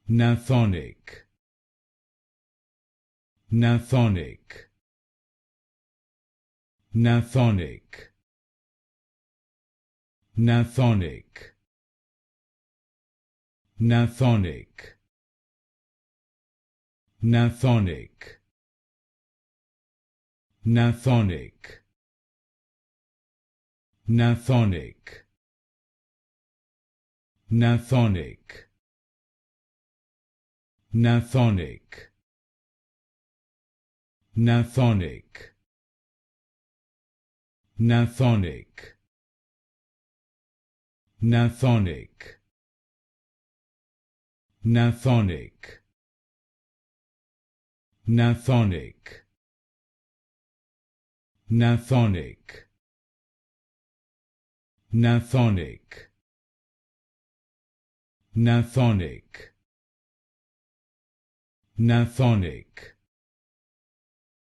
Gnathonic, Gnathonic, Gnathonic, Gnathonic, Gnathonic, Gnathonic, Gnathonic, Gnathonic, Gnathonic, Gnathonic, Gnathonic, Gnathonic, Gnathonic, Gnathonic, Gnathonic, Gnathonic, Gnathonic, Gnathonic, Gnathonic,